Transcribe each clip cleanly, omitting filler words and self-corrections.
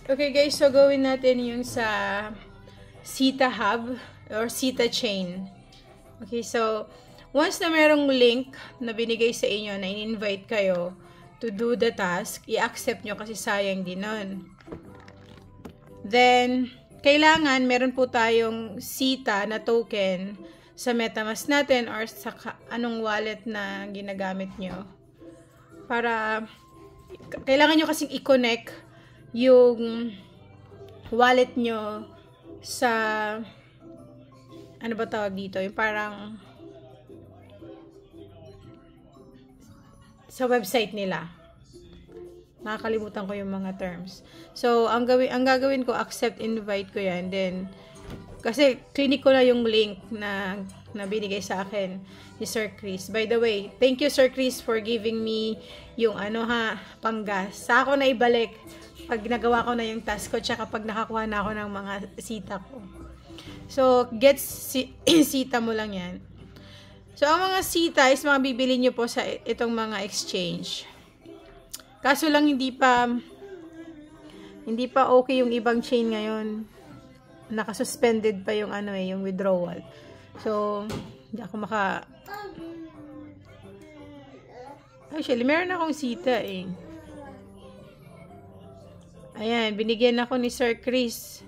Okay guys, so gawin natin yung sa Sita Hub or Sita Chain. Okay, so once na merong link na binigay sa inyo na in-invite kayo to do the task, i-accept nyo kasi sayang din nun. Then, kailangan meron po tayong Sita na token sa MetaMask natin or sa anong wallet na ginagamit nyo. Para, kailangan nyo kasing i-connect yung wallet nyo sa ano ba tawag dito? Yung parang sa website nila. Nakakalimutan ko yung mga terms. So, ang gagawin ko, accept invite ko yan. Then, kasi clinic ko na yung link na binigay sa akin ni Sir Chris. By the way, thank you Sir Chris for giving me yung panggas. Sa ako na ibalik pag nagawa ko na yung task ko, tsaka pag nakakuha na ako ng mga sita ko. So, get sita mo lang yan. So, ang mga sita is mga bibili nyo po sa itong mga exchange. Kaso lang hindi pa okay yung ibang chain ngayon. Naka-suspended pa yung yung withdrawal. So, hindi ako actually, meron akong sita eh. Ayan, binigyan ako ni Sir Chris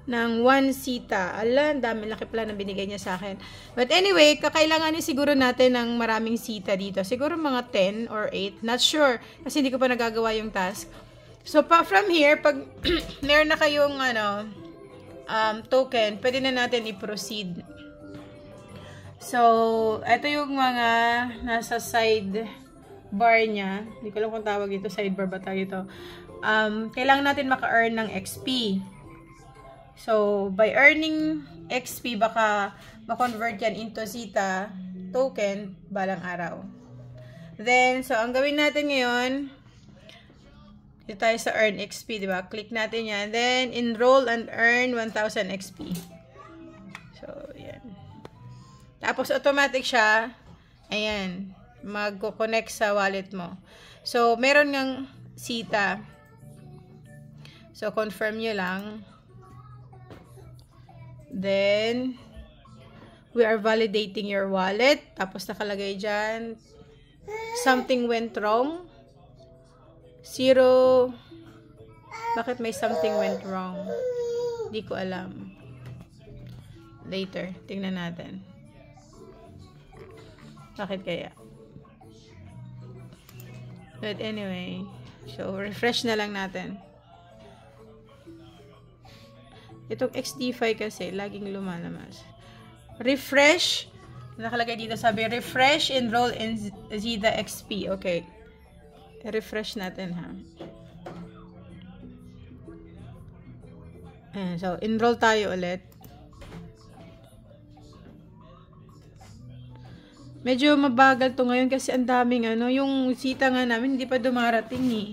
ng 1 sita. Ala, dami, laki pala na binigay niya sa akin. But anyway, kakailanganin siguro natin ng maraming sita dito. Siguro mga 10 or 8. Not sure. Kasi hindi ko pa nagagawa yung task. So, from here, pag meron na kayong token, pwede na natin i-proceed. So, ito yung mga nasa side bar niya. Hindi ko lang kung tawag ito. Sidebar ba tawag ito? Kailangan natin maka-earn ng XP. So, by earning XP, baka ma-convert yan into Sita token balang araw. Then, so, ang gawin natin ngayon, dito tayo sa earn XP, diba? Click natin yan. Then, enroll and earn 1,000 XP. So, yan. Tapos, automatic siya. Ayan. Mag-connect sa wallet mo. So, meron ngang Sita. So, confirm nyo lang. Then, we are validating your wallet. Tapos, nakalagay dyan, something went wrong. 0. Bakit may something went wrong? Hindi ko alam. Later, tingnan natin. Bakit kaya? But anyway, so, refresh na lang natin. Itong XDFi kasi, laging lumalabas. Refresh. Nakalagay dito, sabi, refresh, enroll in Zida XP. Okay. Refresh natin, ha. Ayan, so, enroll tayo ulit. Medyo mabagal to ngayon kasi ang daming yung sita nga namin, hindi pa dumarating eh.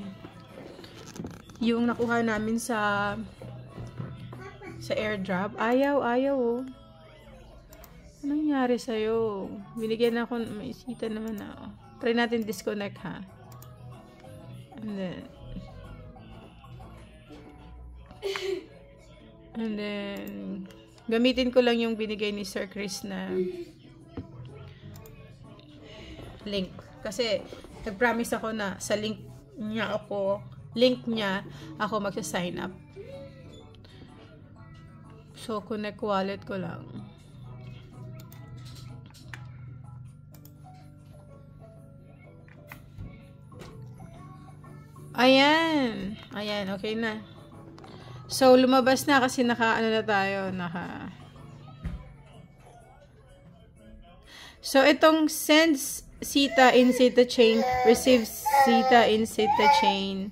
Yung nakuha namin sa airdrop. Ayaw oh. Anong nangyari sa'yo? Binigyan ako, may sita naman ako. Try natin disconnect ha. And then, gamitin ko lang yung binigay ni Sir Chris na link. Kasi, nag-promise ako na sa link niya ako magsa-sign up. So, connect wallet ko lang. Ayan. Ayan, okay na. So, lumabas na kasi na tayo. So, itong sends Sita in Sita chain, receives Sita in Sita chain.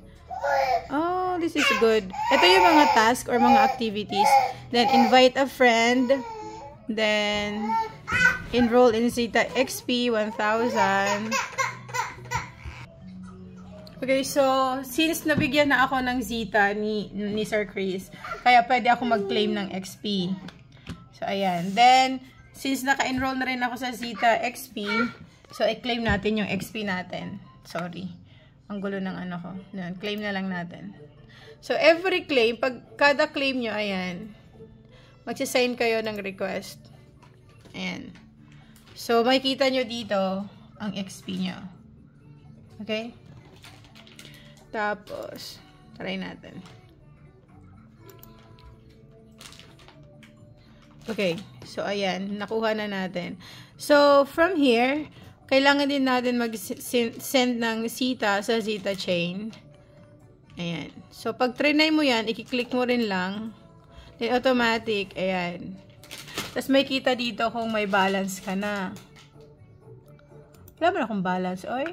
Oh, this is good. Ito yung mga task or mga activities. Then, invite a friend. Then, enroll in Sita XP 1,000. Okay, so, since nabigyan na ako ng Zita ni Sir Chris, kaya pwede ako mag-claim ng XP. So, ayan. Then, since naka-enroll na rin ako sa Zita XP, so, i-claim natin yung XP natin. Sorry. Ang gulo ng ko. Claim na lang natin. So, every claim, pag kada claim nyo, ayan, magsisign kayo ng request. Ayan. So, makikita nyo dito ang XP nyo. Okay? Tapos, try natin. Okay. So, ayan. Nakuha na natin. So, from here, kailangan din natin mag-send ng Zeta sa Zeta chain. Ayan. So, pag trinay mo yan, i-click mo rin lang. Then, automatic. Ayan. Tapos, may kita dito kung may balance ka na. Wala mo na akong balance, oy.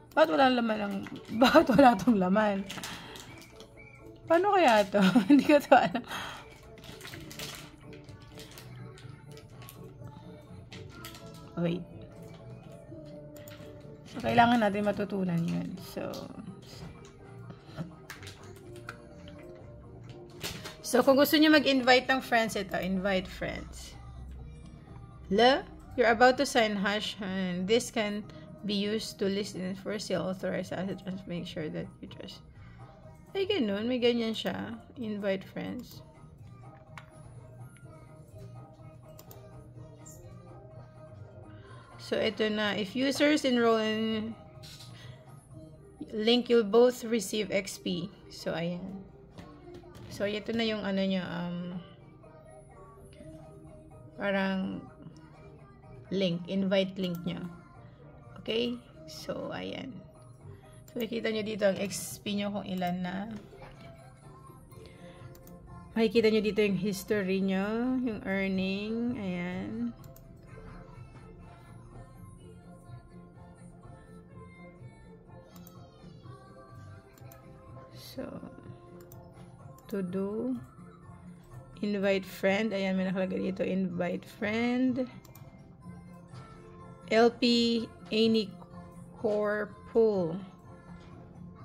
Bakit wala laman bakit wala tong laman? Paano kaya to? Hindi ko to alam. Wait. So, kailangan natin matutunan yun. So, kung gusto niyo mag-invite ng friends, ito, invite friends. You're about to sign hash, and this can be used to list in for sale authorized asset. Just make sure that you trust. Ay, ganun. May ganyan siya. Invite friends. So, ito na. If users enroll in link, you'll both receive XP. So, ayan. So, ito na yung ano nyo, parang link, invite link nyo. Okay? So, ayan. So, makikita nyo dito ang XP nyo kung ilan na. Makikita nyo dito yung history nyo, yung earning. Ayan. So, to do, invite friend. Ayan, may nakalagay dito, invite friend. LP Any Core Pool.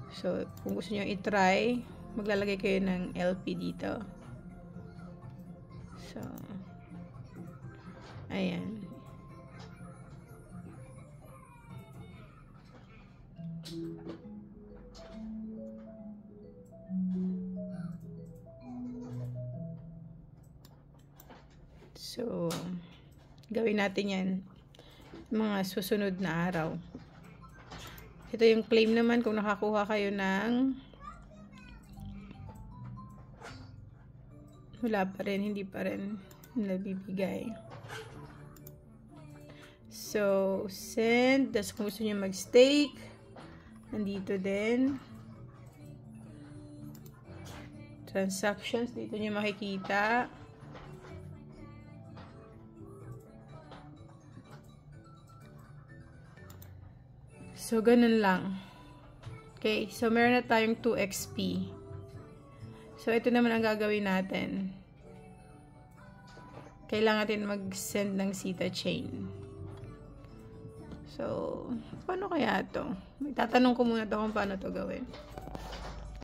So, kung gusto nyo i-try, maglalagay kayo ng LP dito. So, ayan. So, gawin natin yan mga susunod na araw. Ito yung claim naman kung nakakuha kayo ng wala pa rin, hindi pa rin nabibigay. So, send. Tapos kung gusto nyo mag-stake, nandito din. Transactions, dito nyo makikita. So, ganun lang. Okay. So, meron na tayong 2 XP. So, ito naman ang gagawin natin. Kailangan natin mag-send ng Zeta chain. So, paano kaya ito? Tatanong ko muna ito kung paano ito gawin.